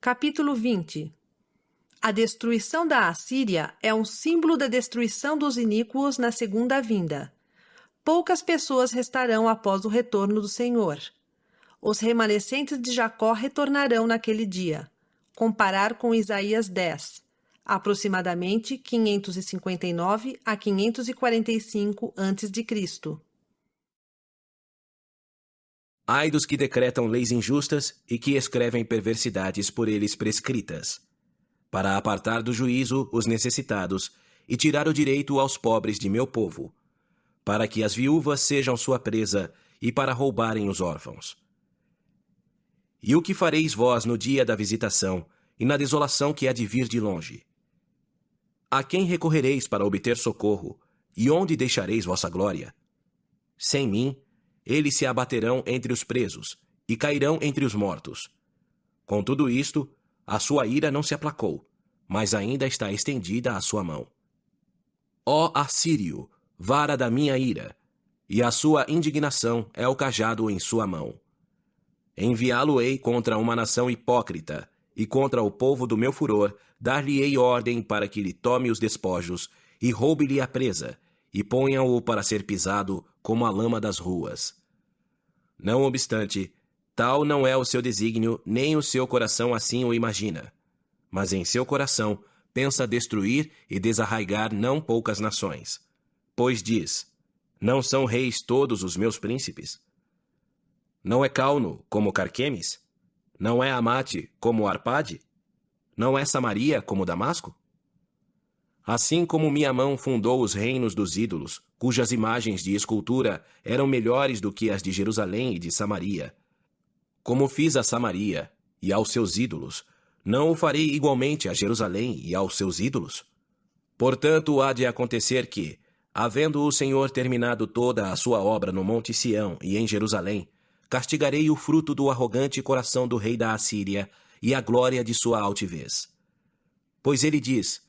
Capítulo 20. A destruição da Assíria é um símbolo da destruição dos iníquos na segunda vinda. Poucas pessoas restarão após o retorno do Senhor. Os remanescentes de Jacó retornarão naquele dia. Comparar com Isaías 10, aproximadamente 559 a 545 a.C. Ai dos que decretam leis injustas e que escrevem perversidades por eles prescritas, para apartar do juízo os necessitados e tirar o direito aos pobres de meu povo, para que as viúvas sejam sua presa e para roubarem os órfãos. E o que fareis vós no dia da visitação e na desolação que há de vir de longe? A quem recorrereis para obter socorro, e onde deixareis vossa glória? Sem mim, eles se abaterão entre os presos e cairão entre os mortos. Com tudo isto, a sua ira não se aplacou, mas ainda está estendida a sua mão. Ó Assírio, vara da minha ira, e a sua indignação é o cajado em sua mão. Enviá-lo-ei contra uma nação hipócrita, e contra o povo do meu furor, dar-lhe-ei ordem para que lhe tome os despojos, e roube-lhe a presa, e ponha-o para ser pisado como a lama das ruas. Não obstante, tal não é o seu desígnio, nem o seu coração assim o imagina. Mas em seu coração pensa destruir e desarraigar não poucas nações. Pois diz, não são reis todos os meus príncipes? Não é Calno como Carquemes? Não é Amate como Arpade? Não é Samaria como Damasco? Assim como minha mão fundou os reinos dos ídolos, cujas imagens de escultura eram melhores do que as de Jerusalém e de Samaria. Como fiz a Samaria e aos seus ídolos, não o farei igualmente a Jerusalém e aos seus ídolos? Portanto, há de acontecer que, havendo o Senhor terminado toda a sua obra no Monte Sião e em Jerusalém, castigarei o fruto do arrogante coração do rei da Assíria e a glória de sua altivez. Pois ele diz,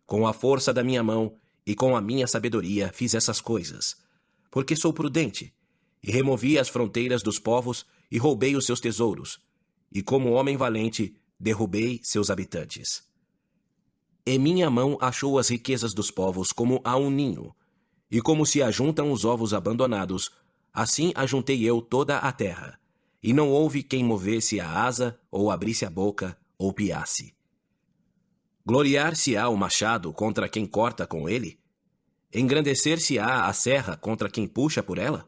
com a força da minha mão e com a minha sabedoria fiz essas coisas, porque sou prudente, e removi as fronteiras dos povos e roubei os seus tesouros, e como homem valente derrubei seus habitantes. E minha mão achou as riquezas dos povos como a um ninho, e como se ajuntam os ovos abandonados, assim ajuntei eu toda a terra, e não houve quem movesse a asa, ou abrisse a boca, ou piasse. Gloriar-se-á o machado contra quem corta com ele? Engrandecer-se-á a serra contra quem puxa por ela?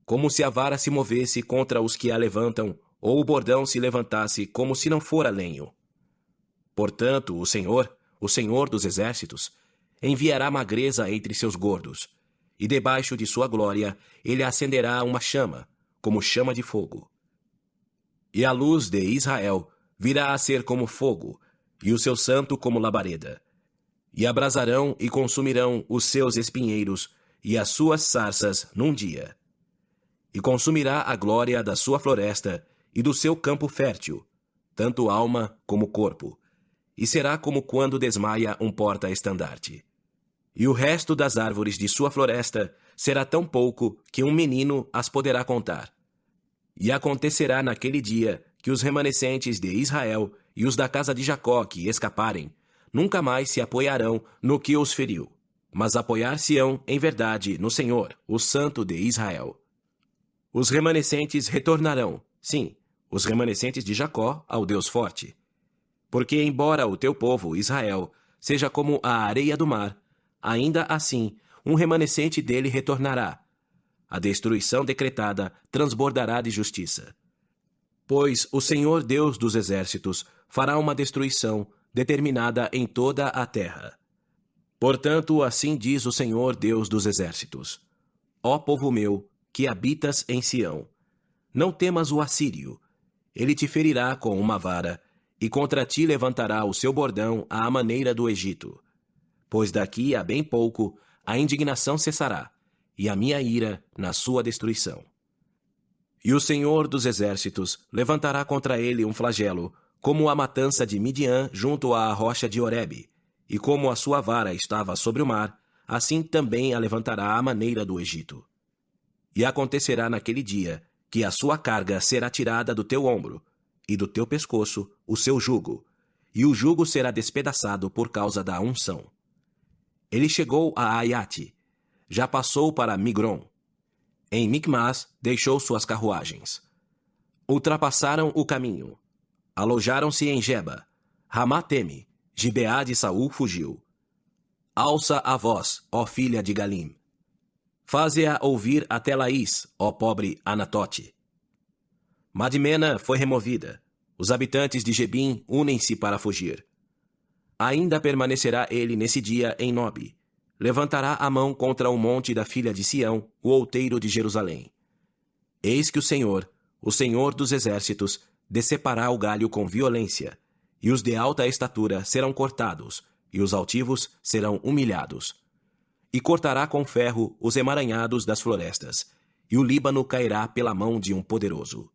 Como se a vara se movesse contra os que a levantam, ou o bordão se levantasse como se não fora lenho. Portanto, o Senhor dos exércitos, enviará magreza entre seus gordos, e debaixo de sua glória ele acenderá uma chama, como chama de fogo. E a luz de Israel virá a ser como fogo, e o seu santo como labareda. E abrasarão e consumirão os seus espinheiros e as suas sarças num dia. E consumirá a glória da sua floresta e do seu campo fértil, tanto alma como corpo, e será como quando desmaia um porta-estandarte. E o resto das árvores de sua floresta será tão pouco que um menino as poderá contar. E acontecerá naquele dia que os remanescentes de Israel e os da casa de Jacó que escaparem, nunca mais se apoiarão no que os feriu, mas apoiar-se-ão em verdade no Senhor, o Santo de Israel. Os remanescentes retornarão, sim, os remanescentes de Jacó ao Deus forte. Porque embora o teu povo, Israel, seja como a areia do mar, ainda assim um remanescente dele retornará. A destruição decretada transbordará de justiça. Pois o Senhor Deus dos exércitos fará uma destruição determinada em toda a terra. Portanto, assim diz o Senhor Deus dos exércitos: Ó povo meu, que habitas em Sião, não temas o assírio, ele te ferirá com uma vara, e contra ti levantará o seu bordão à maneira do Egito. Pois daqui a bem pouco a indignação cessará, e a minha ira na sua destruição. E o Senhor dos exércitos levantará contra ele um flagelo, como a matança de Midian junto à rocha de Horebe, e como a sua vara estava sobre o mar, assim também a levantará à maneira do Egito. E acontecerá naquele dia que a sua carga será tirada do teu ombro, e do teu pescoço o seu jugo, e o jugo será despedaçado por causa da unção. Ele chegou a Aiate, já passou para Migron. Em Micmas deixou suas carruagens. Ultrapassaram o caminho. Alojaram-se em Geba. Ramá teme, Gibeá de Saul fugiu. Alça a voz, ó filha de Galim. Faze-a ouvir até Laís, ó pobre Anatote. Madmena foi removida. Os habitantes de Gebim unem-se para fugir. Ainda permanecerá ele nesse dia em Nobe. Levantará a mão contra o monte da filha de Sião, o outeiro de Jerusalém. Eis que o Senhor dos exércitos, decepará o galho com violência, e os de alta estatura serão cortados, e os altivos serão humilhados. E cortará com ferro os emaranhados das florestas, e o Líbano cairá pela mão de um poderoso.